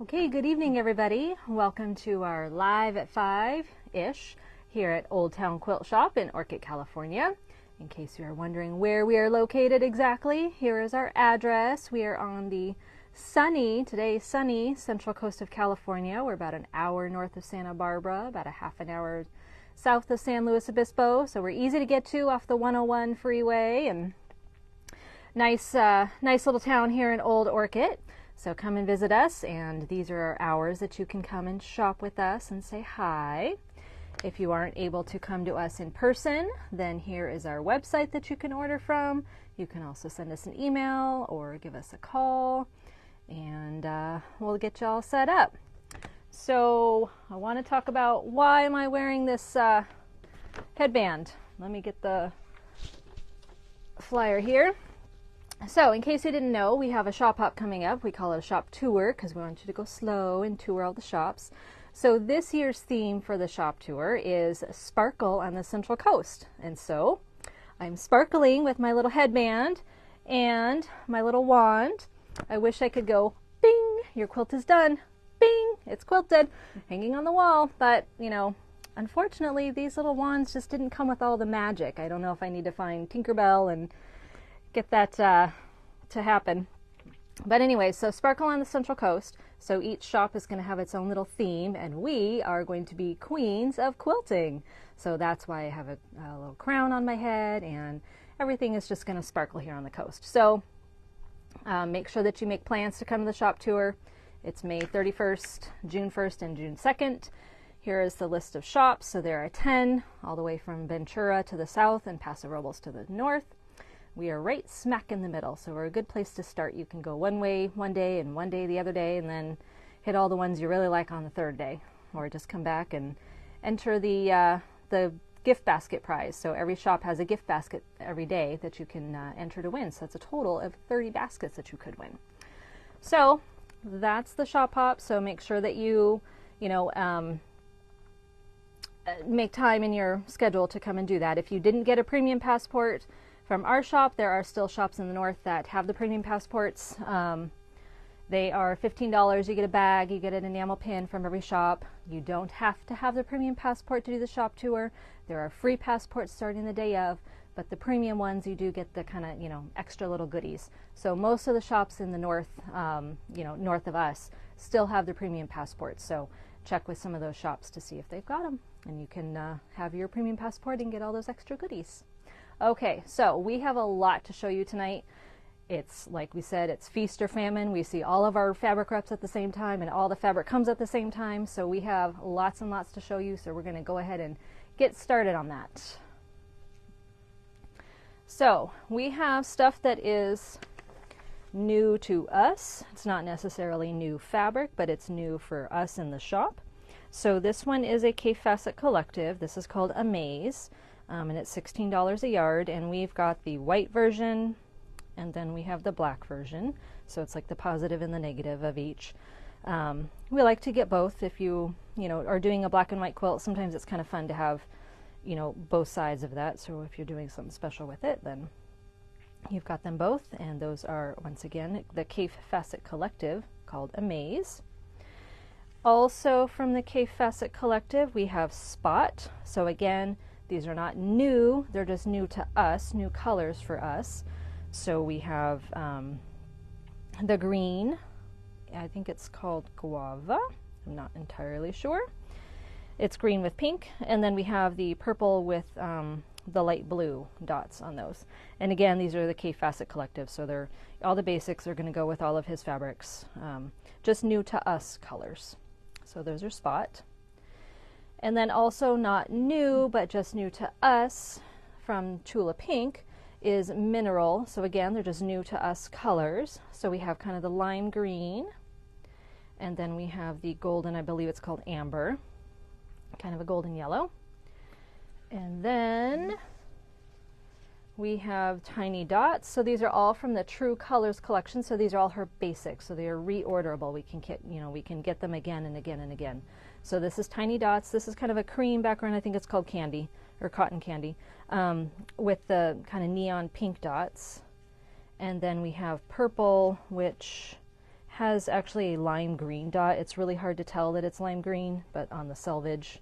Okay, good evening everybody. Welcome to our live at 5-ish here at Old Town Quilt Shop in Orchid, California. In case you are wondering where we are located exactly, here is our address. We are on the sunny central coast of California. We're about an hour north of Santa Barbara, about a half an hour south of San Luis Obispo, so we're easy to get to off the 101 freeway, and nice little town here in Old Orchid. So come and visit us, and these are our hours that you can come and shop with us and say hi. If you aren't able to come to us in person, then here is our website that you can order from. You can also send us an email or give us a call, and we'll get you all set up. So I want to talk about why am I wearing this headband. Let me get the flyer here. So, in case you didn't know, we have a shop hop coming up. We call it a shop tour because we want you to go slow and tour all the shops. So this year's theme for the shop tour is Sparkle on the Central Coast. And so I'm sparkling with my little headband and my little wand. I wish I could go, bing, your quilt is done. Bing, it's quilted, hanging on the wall. But, you know, unfortunately, these little wands just didn't come with all the magic. I don't know if I need to find Tinkerbell and get that to happen. But anyway, so Sparkle on the Central Coast. So each shop is going to have its own little theme, and we are going to be queens of quilting. So that's why I have a little crown on my head, and everything is just going to sparkle here on the coast. So make sure that you make plans to come to the shop tour. It's May 31st, June 1st, and June 2nd. Here is the list of shops. So there are 10, all the way from Ventura to the south and Paso Robles to the north. We are right smack in the middle, so we're a good place to start. You can go one way one day and one day the other day, and then hit all the ones you really like on the third day, or just come back and enter the gift basket prize. So every shop has a gift basket every day that you can enter to win. So it's a total of 30 baskets that you could win. So that's the shop hop. So make sure that you make time in your schedule to come and do that. If you didn't get a premium passport from our shop, there are still shops in the north that have the premium passports. They are $15. You get a bag, you get an enamel pin from every shop. You don't have to have the premium passport to do the shop tour. There are free passports starting the day of, but the premium ones, you do get the kind of, extra little goodies. So most of the shops in the north, north of us, still have the premium passports. So check with some of those shops to see if they've got them, and you can have your premium passport and get all those extra goodies. Okay, so we have a lot to show you tonight. It's like we said, it's feast or famine. We see all of our fabric reps at the same time, and all the fabric comes at the same time. So we have lots and lots to show you. So we're going to go ahead and get started on that. So we have stuff that is new to us. It's not necessarily new fabric, but it's new for us in the shop. So this one is a K-Facet Collective. This is called Amaze. And it's $16 a yard, and we've got the white version, and then we have the black version. So it's like the positive and the negative of each. We like to get both. If you are doing a black and white quilt, sometimes it's kind of fun to have both sides of that. So if you're doing something special with it, then you've got them both, and those are once again the K-Facet Collective called Amaze. Also from the K-Facet Collective we have Spot. So again, these are not new, they're just new to us, new colors for us. So we have the green, I think it's called Guava, I'm not entirely sure. It's green with pink, and then we have the purple with the light blue dots on those. And again, these are the K-Facet Collective, so all the basics are going to go with all of his fabrics, just new to us colors. So those are Spot. And then also not new, but just new to us from Chula Pink is Mineral. So again, they're just new to us colors. So we have kind of the lime green, and then we have the golden, I believe it's called Amber, kind of a golden yellow. And then we have Tiny Dots. So these are all from the True Colors collection. So these are all her basics. So they are reorderable. We can get them again and again and again. So this is Tiny Dots. This is kind of a cream background. I think it's called Candy or Cotton Candy, with the kind of neon pink dots. And then we have purple, which has actually a lime green dot. It's really hard to tell that it's lime green, but on the selvage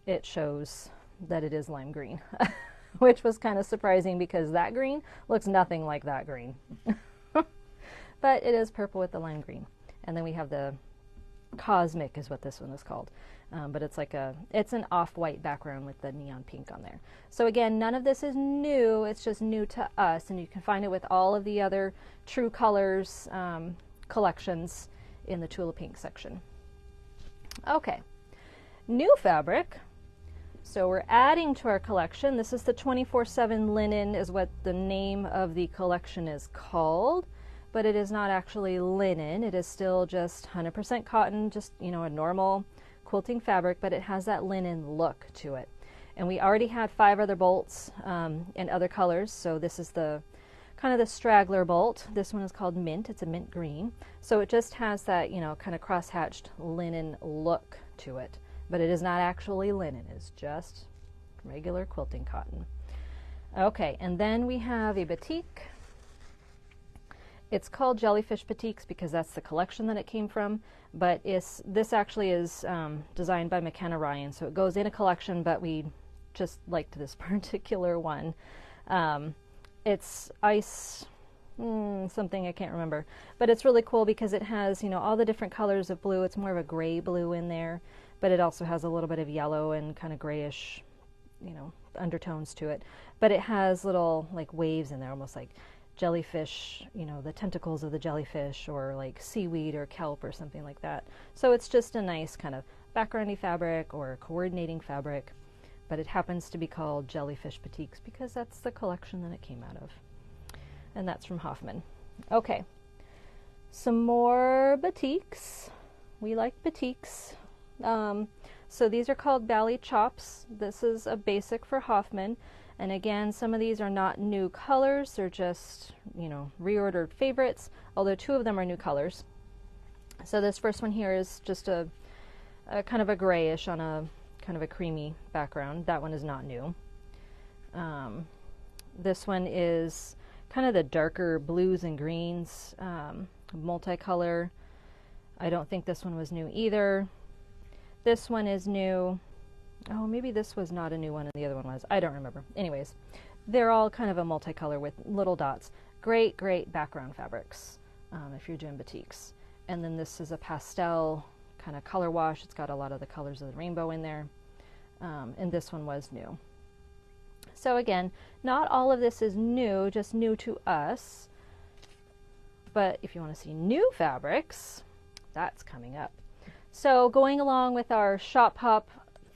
it shows that it is lime green, which was kind of surprising because that green looks nothing like that green. But it is purple with the lime green. And then we have the Cosmic is what this one is called. But it's an off-white background with the neon pink on there. So again, none of this is new, it's just new to us, and you can find it with all of the other True Colors collections in the Tula Pink section. Okay, new fabric. So we're adding to our collection. This is the 24/7 linen is what the name of the collection is called, but it is not actually linen. It is still just 100% cotton, just, you know, a normal quilting fabric, but it has that linen look to it. And we already had 5 other bolts in other colors, so this is the kind of the straggler bolt. This one is called Mint. It's a mint green. So it just has that, you know, kind of cross-hatched linen look to it. But it is not actually linen. It's just regular quilting cotton. Okay, and then we have a batik. It's called Jellyfish Batiks because that's the collection that it came from, but this actually is designed by McKenna Ryan, so it goes in a collection, but we just liked this particular one. It's ice something, I can't remember, but it's really cool because it has, you know, all the different colors of blue. It's more of a gray blue in there, but it also has a little bit of yellow and kind of grayish, you know, undertones to it. But it has little like waves in there, almost like jellyfish, you know, the tentacles of the jellyfish, or like seaweed or kelp or something like that. So it's just a nice kind of backgroundy fabric or coordinating fabric, but it happens to be called Jellyfish Batiks because that's the collection that it came out of. And that's from Hoffman. Okay, some more batiks. We like batiks. So these are called Bally Chops. This is a basic for Hoffman. And again, some of these are not new colors. They're just, you know, reordered favorites, although 2 of them are new colors. So this first one here is just a kind of a grayish on a kind of a creamy background. That one is not new. This one is kind of the darker blues and greens, multicolor. I don't think this one was new either. This one is new. Oh, maybe this was not a new one and the other one was. I don't remember. Anyways, they're all kind of a multicolor with little dots. Great, great background fabrics if you're doing batiks. And then this is a pastel kind of color wash. It's got a lot of the colors of the rainbow in there. And this one was new. So again, not all of this is new, just new to us. But if you want to see new fabrics, that's coming up. So going along with our shop hop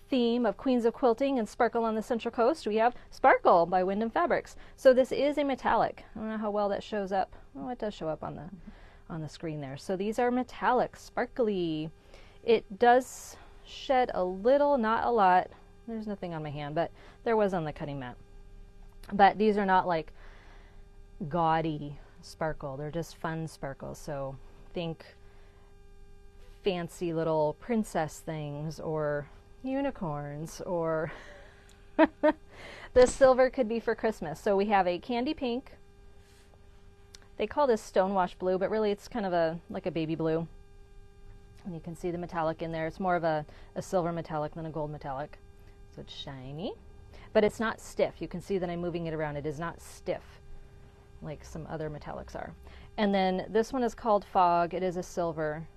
theme of Queens of Quilting and Sparkle on the Central Coast, we have Sparkle by Wyndham Fabrics. So this is a metallic. I don't know how well that shows up. Oh, it does show up on the screen there. So these are metallic, sparkly. It does shed a little, not a lot. There's nothing on my hand, but there was on the cutting mat. But these are not like gaudy sparkle. They're just fun sparkles. So think fancy little princess things or unicorns, or the silver could be for Christmas. So we have a candy pink. They call this stonewash blue, but really it's kind of like a baby blue. And you can see the metallic in there. It's more of a silver metallic than a gold metallic. So it's shiny, but it's not stiff. You can see that I'm moving it around. It is not stiff like some other metallics are. And then this one is called Fog. It is a silver.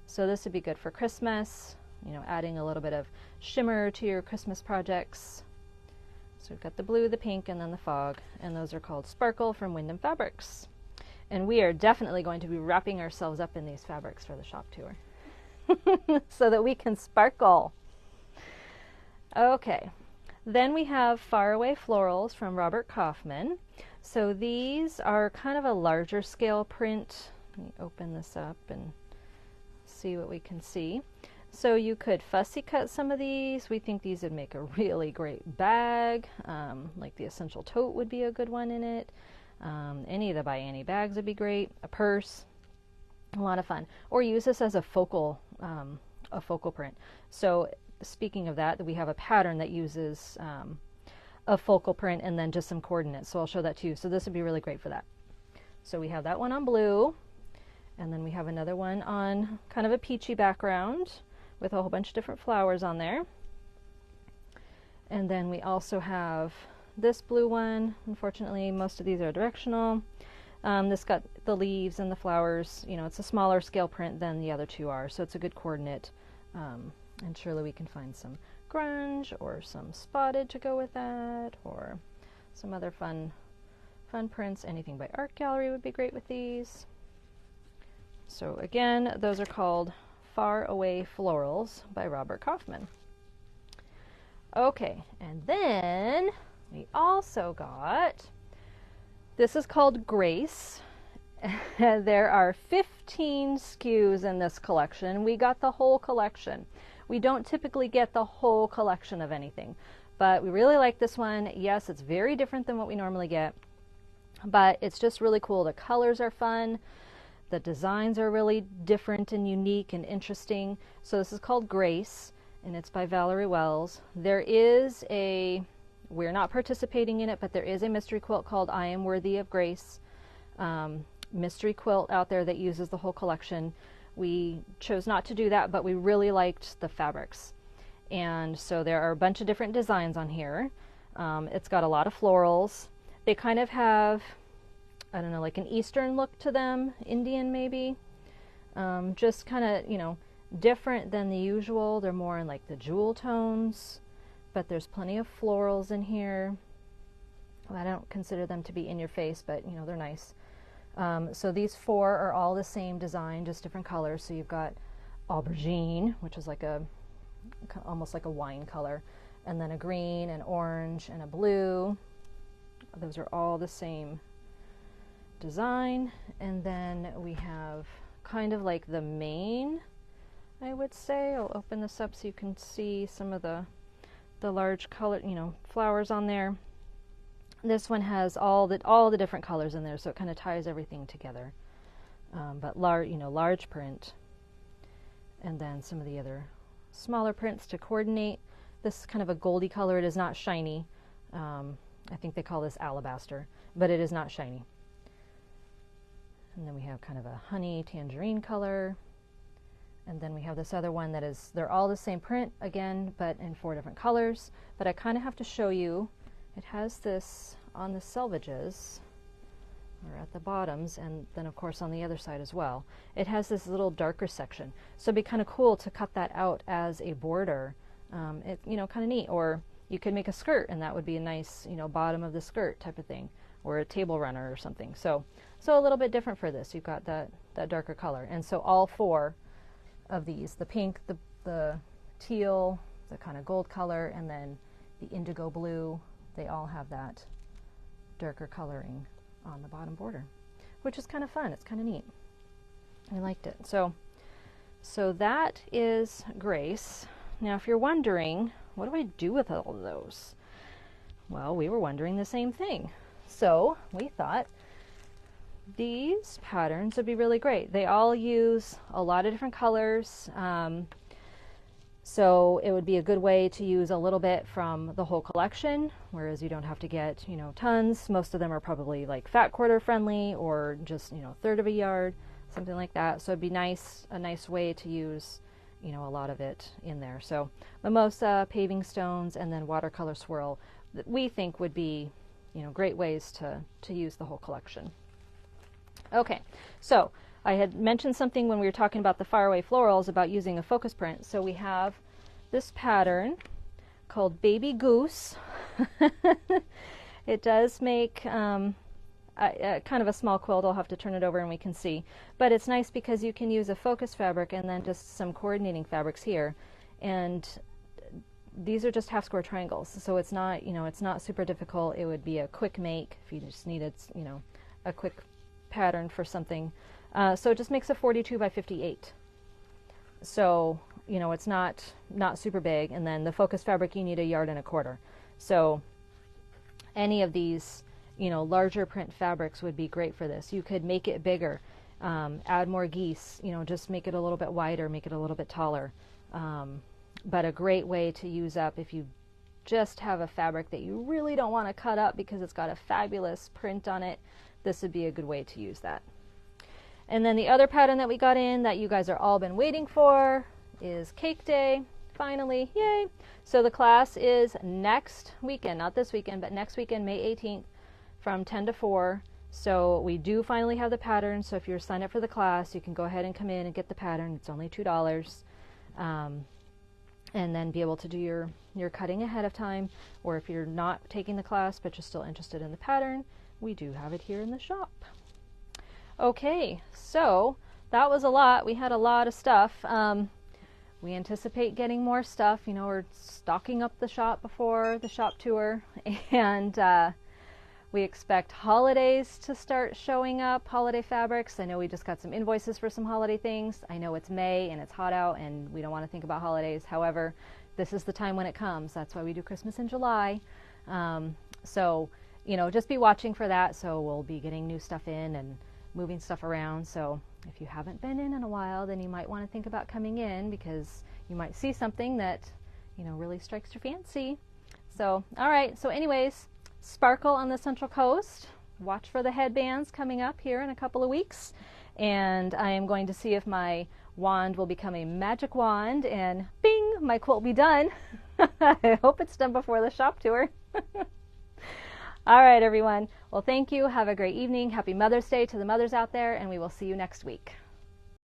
So this would be good for Christmas, you know, adding a little bit of shimmer to your Christmas projects. So we've got the blue, the pink, and then the Fog, and those are called Sparkle from Wyndham Fabrics. And we are definitely going to be wrapping ourselves up in these fabrics for the shop tour so that we can sparkle. Okay, then we have Faraway Florals from Robert Kaufman. So these are kind of a larger scale print. Let me open this up and see what we can see. So you could fussy cut some of these. We think these would make a really great bag. Like the Essential Tote would be a good one in it. Any of the By Annie bags would be great. A purse, a lot of fun. Or use this as a focal print. So speaking of that, we have a pattern that uses a focal print and then just some coordinates. So I'll show that to you. So this would be really great for that. So we have that one on blue. And then we have another one on kind of a peachy background with a whole bunch of different flowers on there. And then we also have this blue one. Unfortunately, most of these are directional. This got the leaves and the flowers. You know, it's a smaller scale print than the other two are, so it's a good coordinate. And surely we can find some grunge or some spotted to go with that, or some other fun prints. Anything by Art Gallery would be great with these. So again, those are called Faraway Florals by Robert Kaufman. Okay, and then we also got, this is called Grace. There are 15 SKUs in this collection. We got the whole collection. We don't typically get the whole collection of anything, but we really like this one. Yes, it's very different than what we normally get, but it's just really cool. The colors are fun. The designs are really different and unique and interesting. So this is called Grace, and it's by Valerie Wells. There is we're not participating in it, but there is a mystery quilt called I Am Worthy of Grace. Mystery quilt out there that uses the whole collection. We chose not to do that, but we really liked the fabrics. And so there are a bunch of different designs on here. It's got a lot of florals. They kind of have, I don't know, like an Eastern look to them, Indian maybe. Just kind of, you know, different than the usual. They're more in like the jewel tones, but there's plenty of florals in here. Well, I don't consider them to be in your face, but you know, they're nice. So these four are all the same design, just different colors. So you've got aubergine, which is like almost like a wine color, and then a green, an orange, and a blue. Those are all the same design. And then we have kind of like the main, I would say. I'll open this up so you can see some of the large color, you know, flowers on there. This one has all the different colors in there, so it kind of ties everything together. But large print, and then some of the other smaller prints to coordinate. This is kind of a goldy color. It is not shiny. I think they call this alabaster, but it is not shiny. And then we have kind of a honey tangerine color. And then we have this other one that is, they're all the same print again, but in 4 different colors. But I kind of have to show you, it has this on the selvages, or at the bottoms, and then of course on the other side as well. It has this little darker section. So it'd be kind of cool to cut that out as a border. It, you know, kind of neat. Or you could make a skirt, and that would be a nice, you know, bottom of the skirt type of thing, or a table runner or something. So a little bit different for this. You've got that darker color. And so all 4 of these, the pink, the teal, the kind of gold color, and then the indigo blue, they all have that darker coloring on the bottom border, which is kind of fun. It's kind of neat. I liked it. So that is Grace. Now, if you're wondering, what do I do with all of those? Well, we were wondering the same thing. So we thought these patterns would be really great. They all use a lot of different colors. So it would be a good way to use a little bit from the whole collection, whereas you don't have to get, you know, tons. Most of them are probably like fat quarter friendly, or just, you know, 1/3 of a yard, something like that. So it'd be a nice way to use, you know, a lot of it in there. So mimosa, paving stones, and then watercolor swirl, that we think would be, you know, great ways to use the whole collection. Okay, so I had mentioned something when we were talking about the Faraway Florals about using a focus print. So we have this pattern called Baby Goose. It does make kind of a small quilt. I'll have to turn it over and we can see. But it's nice because you can use a focus fabric and then just some coordinating fabrics here. And these are just half square triangles. So it's not, you know, it's not super difficult. It would be a quick make if you just needed, you know, a quick pattern for something. So it just makes a 42 by 58. So, you know, it's not super big. And then the focus fabric, you need 1.25 yards. So any of these, you know, larger print fabrics would be great for this. You could make it bigger, add more geese, you know, just make it a little bit wider, make it a little bit taller. But a great way to use up if you just have a fabric that you really don't want to cut up because it's got a fabulous print on it. This would be a good way to use that. And then the other pattern that we got in that you guys are all been waiting for is Cake Day. Finally, yay! So the class is next weekend, not this weekend, but next weekend, May 18th, from 10 to 4. So we do finally have the pattern. So if you're signed up for the class, you can go ahead and come in and get the pattern. It's only $2. And then be able to do your cutting ahead of time. Or if you're not taking the class, but you're still interested in the pattern, we do have it here in the shop. Okay, so that was a lot. We had a lot of stuff. We anticipate getting more stuff. You know, we're stocking up the shop before the shop tour, and we expect holidays to start showing up, holiday fabrics. I know we just got some invoices for some holiday things. I know it's May and it's hot out and we don't want to think about holidays. However, this is the time when it comes. That's why we do Christmas in July. So, you know, just be watching for that. So we'll be getting new stuff in and moving stuff around. So if you haven't been in a while, then you might want to think about coming in, because you might see something that, you know, really strikes your fancy. So, all right. So anyways, sparkle on the Central Coast. Watch for the headbands coming up here in a couple of weeks. And I am going to see if my wand will become a magic wand and bing, my quilt will be done. I hope it's done before the shop tour. All right, everyone. Well, thank you. Have a great evening. Happy Mother's Day to the mothers out there, and we will see you next week.